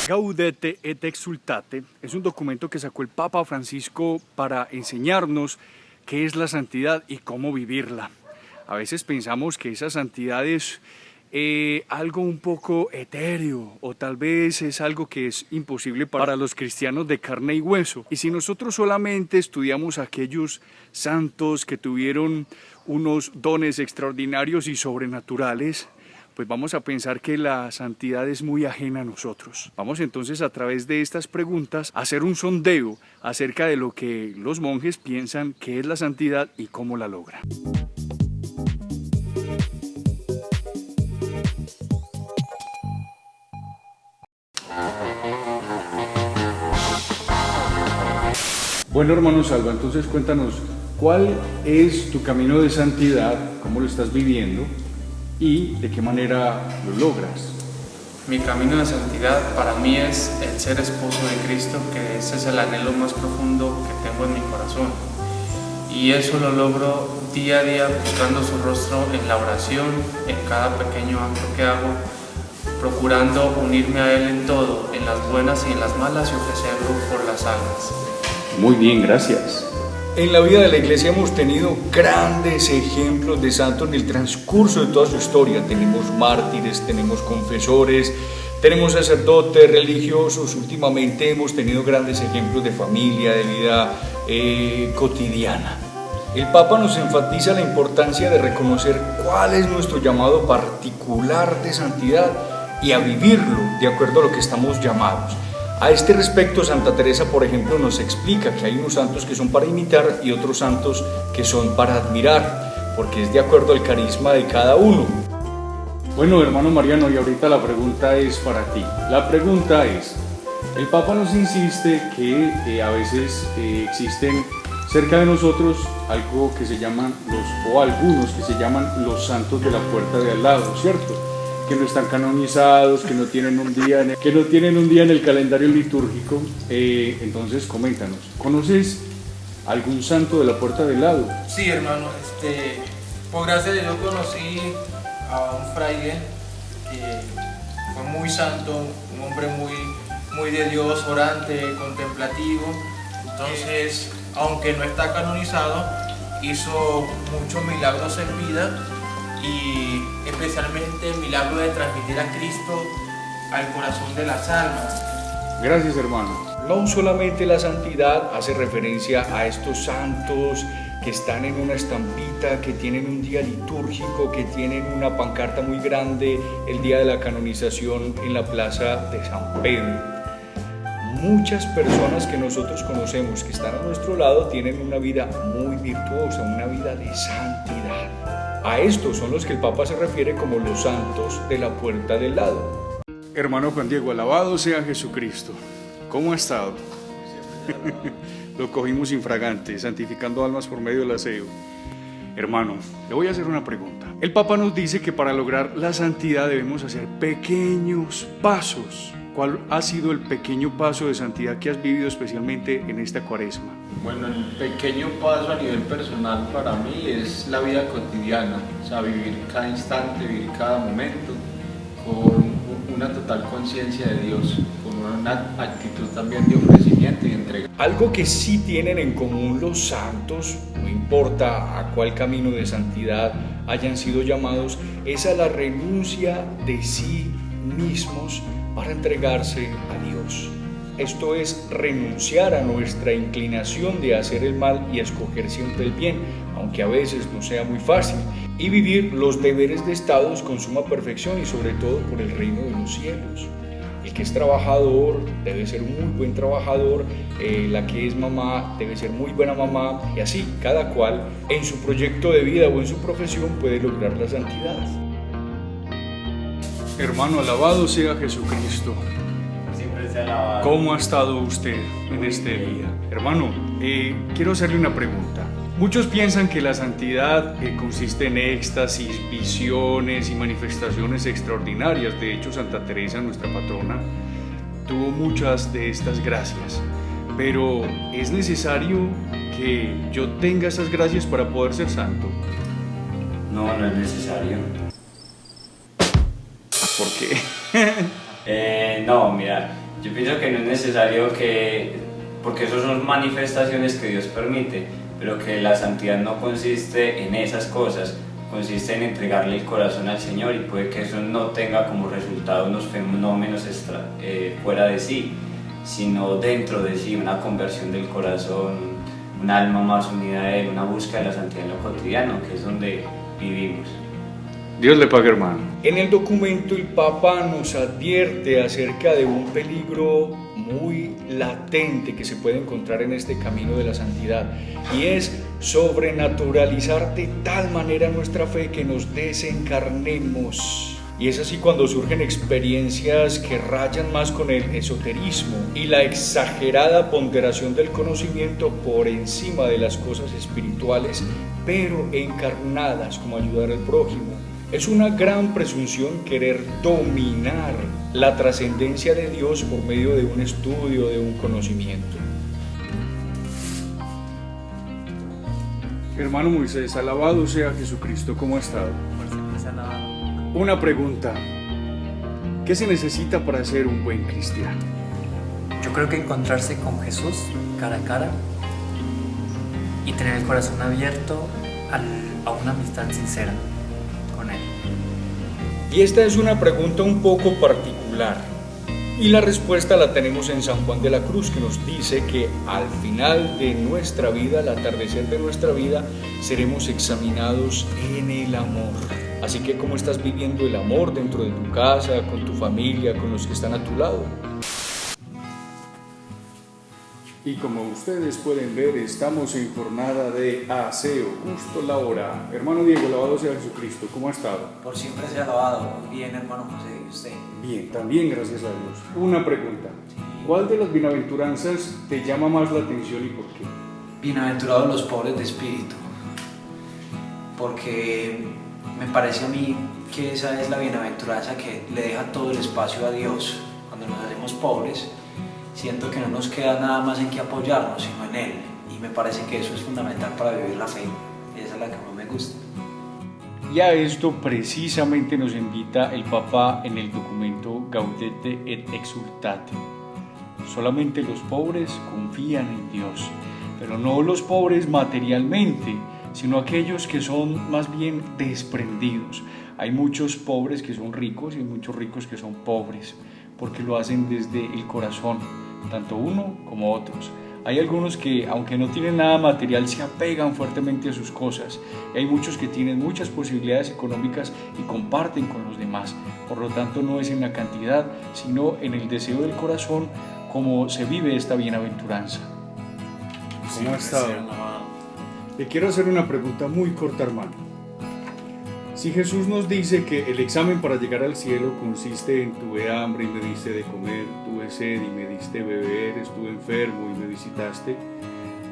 Gaudete et Exsultate es un documento que sacó el Papa Francisco para enseñarnos qué es la santidad y cómo vivirla. A veces pensamos que esa santidad es algo un poco etéreo o tal vez es algo que es imposible para los cristianos de carne y hueso. Y si nosotros solamente estudiamos a aquellos santos que tuvieron unos dones extraordinarios y sobrenaturales, pues vamos a pensar que la santidad es muy ajena a nosotros. Vamos entonces a través de estas preguntas a hacer un sondeo acerca de lo que los monjes piensan que es la santidad y cómo la logran. Bueno, hermano Salva, entonces cuéntanos, ¿cuál es tu camino de santidad? ¿Cómo lo estás viviendo? ¿Y de qué manera lo logras? Mi camino de santidad para mí es el ser esposo de Cristo, que ese es el anhelo más profundo que tengo en mi corazón. Y eso lo logro día a día buscando su rostro en la oración, en cada pequeño acto que hago, procurando unirme a Él en todo, en las buenas y en las malas, y ofrecerlo por las almas. Muy bien, gracias. En la vida de la iglesia hemos tenido grandes ejemplos de santos en el transcurso de toda su historia. Tenemos mártires, tenemos confesores, tenemos sacerdotes religiosos. Últimamente hemos tenido grandes ejemplos de familia, de vida cotidiana. El Papa nos enfatiza la importancia de reconocer cuál es nuestro llamado particular de santidad y a vivirlo de acuerdo a lo que estamos llamados. A este respecto, Santa Teresa, por ejemplo, nos explica que hay unos santos que son para imitar y otros santos que son para admirar, porque es de acuerdo al carisma de cada uno. Bueno, hermano Mariano, y ahorita la pregunta es para ti. La pregunta es, el Papa nos insiste que a veces existen cerca de nosotros algo que se llaman o algunos que se llaman los santos de la puerta de al lado, ¿cierto? Que no están canonizados, que no tienen un día en el calendario litúrgico. Entonces, coméntanos, ¿conoces algún santo de la puerta del lado? Sí, hermano, por gracia de Dios conocí a un fraile que fue muy santo, un hombre muy de Dios, orante, contemplativo. Entonces, aunque no está canonizado, hizo muchos milagros en vida, y especialmente el milagro de transmitir a Cristo al corazón de las almas. Gracias, hermano. No solamente la santidad hace referencia a estos santos que están en una estampita, que tienen un día litúrgico, que tienen una pancarta muy grande el día de la canonización en la plaza de San Pedro. Muchas personas que nosotros conocemos que están a nuestro lado tienen una vida muy virtuosa, una vida de santidad. A estos son los que el Papa se refiere como los santos de la puerta del lado. Hermano Juan Diego, alabado sea Jesucristo. ¿Cómo ha estado? Lo cogimos infragante, santificando almas por medio del aseo. Hermano, le voy a hacer una pregunta. El Papa nos dice que para lograr la santidad debemos hacer pequeños pasos. ¿Cuál ha sido el pequeño paso de santidad que has vivido especialmente en esta Cuaresma? Bueno, el pequeño paso a nivel personal para mí es la vida cotidiana, o sea, vivir cada instante, vivir cada momento con una total conciencia de Dios, con una actitud también de ofrecimiento y entrega. Algo que sí tienen en común los santos, no importa a cuál camino de santidad hayan sido llamados, es a la renuncia de sí mismos para entregarse a Dios. Esto es renunciar a nuestra inclinación de hacer el mal y escoger siempre el bien, aunque a veces no sea muy fácil, y vivir los deberes de Estado con suma perfección y sobre todo por el reino de los cielos. El que es trabajador debe ser un muy buen trabajador, la que es mamá debe ser muy buena mamá, y así cada cual en su proyecto de vida o en su profesión puede lograr la santidad. Hermano, alabado sea Jesucristo. Siempre sea alabado. ¿Cómo ha estado usted en este día? Hermano, quiero hacerle una pregunta. Muchos piensan que la santidad consiste en éxtasis, visiones y manifestaciones extraordinarias. De hecho, Santa Teresa, nuestra patrona, tuvo muchas de estas gracias. Pero, ¿es necesario que yo tenga esas gracias para poder ser santo? No, no es necesario. ¿Por qué? No, mira, Yo pienso que no es necesario porque eso son manifestaciones que Dios permite, pero que la santidad no consiste en esas cosas, consiste en entregarle el corazón al Señor, y puede que eso no tenga como resultado unos fenómenos fuera de sí, sino dentro de sí, una conversión del corazón, un alma más unida a Él, una búsqueda de la santidad en lo cotidiano, que es donde vivimos. Dios le pague, hermano. En el documento el Papa nos advierte acerca de un peligro muy latente que se puede encontrar en este camino de la santidad, y es sobrenaturalizar de tal manera nuestra fe que nos desencarnemos. Y es así cuando surgen experiencias que rayan más con el esoterismo y la exagerada ponderación del conocimiento por encima de las cosas espirituales, pero encarnadas, como ayudar al prójimo. Es una gran presunción querer dominar la trascendencia de Dios por medio de un estudio, de un conocimiento. Hermano Moisés, alabado sea Jesucristo, ¿cómo ha estado? Una pregunta: ¿qué se necesita para ser un buen cristiano? Yo creo que encontrarse con Jesús cara a cara y tener el corazón abierto a una amistad sincera con Él. Y esta es una pregunta un poco particular, y la respuesta la tenemos en San Juan de la Cruz, que nos dice que al final de nuestra vida, al atardecer de nuestra vida, seremos examinados en el amor. Así que, ¿cómo estás viviendo el amor dentro de tu casa, con tu familia, con los que están a tu lado? Y como ustedes pueden ver, estamos en jornada de aseo, justo la hora. Hermano Diego, alabado sea Jesucristo, ¿cómo ha estado? Por siempre sea alabado. Muy bien, hermano José, ¿y usted? Bien, también gracias a Dios. Una pregunta: ¿cuál de las bienaventuranzas te llama más la atención y por qué? Bienaventurados los pobres de espíritu, porque me parece a mí que esa es la bienaventuranza que le deja todo el espacio a Dios. Cuando nos hacemos pobres, siento que no nos queda nada más en que apoyarnos, sino en Él, y me parece que eso es fundamental para vivir la fe. Esa es la que más me gusta. Y a esto precisamente nos invita el Papa en el documento Gaudete et Exsultate. Solamente los pobres confían en Dios, pero no los pobres materialmente, sino aquellos que son más bien desprendidos. Hay muchos pobres que son ricos y hay muchos ricos que son pobres, porque lo hacen desde el corazón, tanto uno como otros. Hay algunos que, aunque no tienen nada material, se apegan fuertemente a sus cosas. Y hay muchos que tienen muchas posibilidades económicas y comparten con los demás. Por lo tanto, no es en la cantidad, sino en el deseo del corazón como se vive esta bienaventuranza. ¿Cómo ha estado? Le quiero hacer una pregunta muy corta, hermano. Si Jesús nos dice que el examen para llegar al cielo consiste en tuve hambre y me diste de comer, tuve sed y me diste beber, estuve enfermo y me visitaste,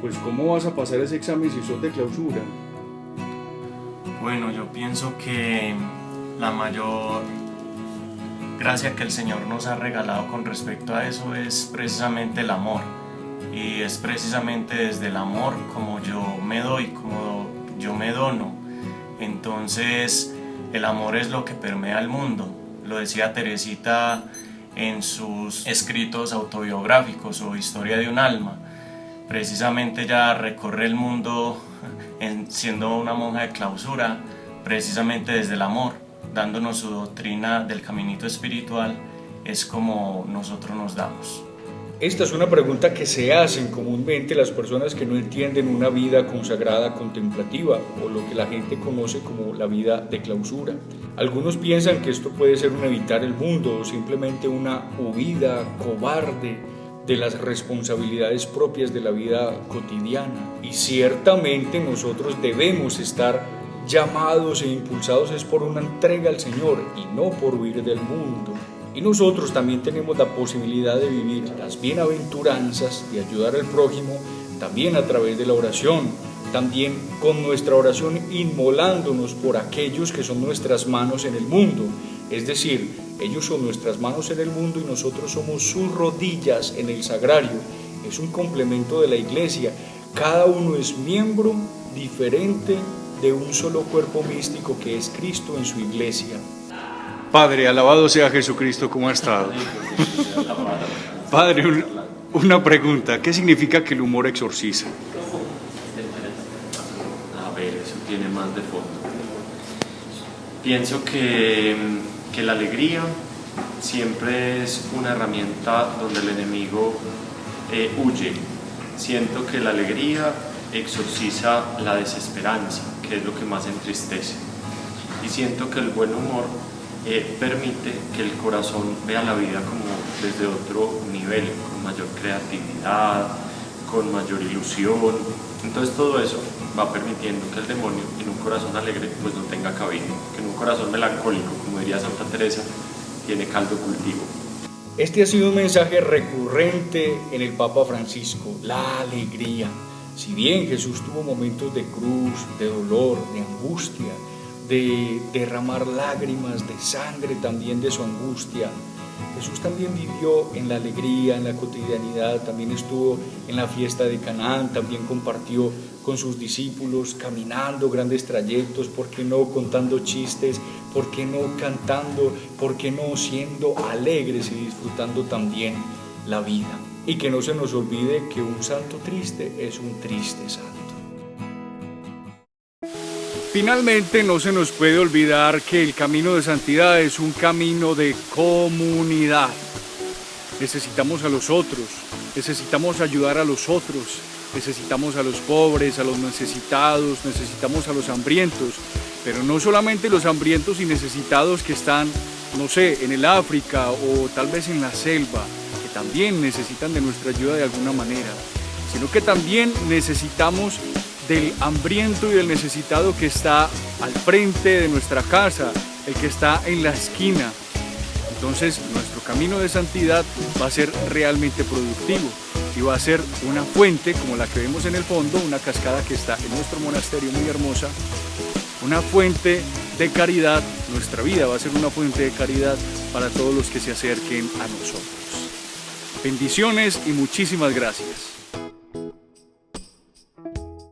pues ¿cómo vas a pasar ese examen si sos de clausura? Bueno, yo pienso que la mayor gracia que el Señor nos ha regalado con respecto a eso es precisamente el amor. Y es precisamente desde el amor como yo me doy, como yo me dono. Entonces, el amor es lo que permea el mundo. Lo decía Teresita en sus escritos autobiográficos o Historia de un alma. Precisamente ella recorre el mundo siendo una monja de clausura, precisamente desde el amor, dándonos su doctrina del caminito espiritual, es como nosotros nos damos. Esta es una pregunta que se hacen comúnmente las personas que no entienden una vida consagrada contemplativa o lo que la gente conoce como la vida de clausura. Algunos piensan que esto puede ser un evitar el mundo o simplemente una huida cobarde de las responsabilidades propias de la vida cotidiana. Y ciertamente nosotros debemos estar llamados e impulsados es por una entrega al Señor y no por huir del mundo. Y nosotros también tenemos la posibilidad de vivir las bienaventuranzas, de ayudar al prójimo, también a través de la oración, también con nuestra oración inmolándonos por aquellos que son nuestras manos en el mundo. Es decir, ellos son nuestras manos en el mundo y nosotros somos sus rodillas en el sagrario. Es un complemento de la iglesia. Cada uno es miembro diferente de un solo cuerpo místico que es Cristo en su iglesia. Padre, alabado sea Jesucristo, ¿cómo ha estado? Padre, una pregunta. ¿Qué significa que el humor exorciza? A ver, eso tiene más de fondo. Pienso que la alegría siempre es una herramienta donde el enemigo huye. Siento que la alegría exorciza la desesperanza, que es lo que más entristece. Y siento que el buen humor permite que el corazón vea la vida como desde otro nivel, con mayor creatividad, con mayor ilusión. Entonces todo eso va permitiendo que el demonio en un corazón alegre pues no tenga cabida, que en un corazón melancólico, como diría Santa Teresa, tiene caldo cultivo. Este ha sido un mensaje recurrente en el Papa Francisco, la alegría. Si bien Jesús tuvo momentos de cruz, de dolor, de angustia, de derramar lágrimas, de sangre también de su angustia, Jesús también vivió en la alegría, en la cotidianidad, también estuvo en la fiesta de Canaán, también compartió con sus discípulos caminando grandes trayectos, ¿por qué no contando chistes? ¿Por qué no cantando? ¿Por qué no siendo alegres y disfrutando también la vida? Y que no se nos olvide que un santo triste es un triste santo. Finalmente, no se nos puede olvidar que el camino de santidad es un camino de comunidad. Necesitamos a los otros, necesitamos ayudar a los otros, necesitamos a los pobres, a los necesitados, necesitamos a los hambrientos, pero no solamente los hambrientos y necesitados que están, no sé, en el África o tal vez en la selva, que también necesitan de nuestra ayuda de alguna manera, sino que también necesitamos del hambriento y del necesitado que está al frente de nuestra casa, el que está en la esquina. Entonces nuestro camino de santidad va a ser realmente productivo y va a ser una fuente como la que vemos en el fondo, una cascada que está en nuestro monasterio muy hermosa, una fuente de caridad. Nuestra vida va a ser una fuente de caridad para todos los que se acerquen a nosotros. Bendiciones y muchísimas gracias.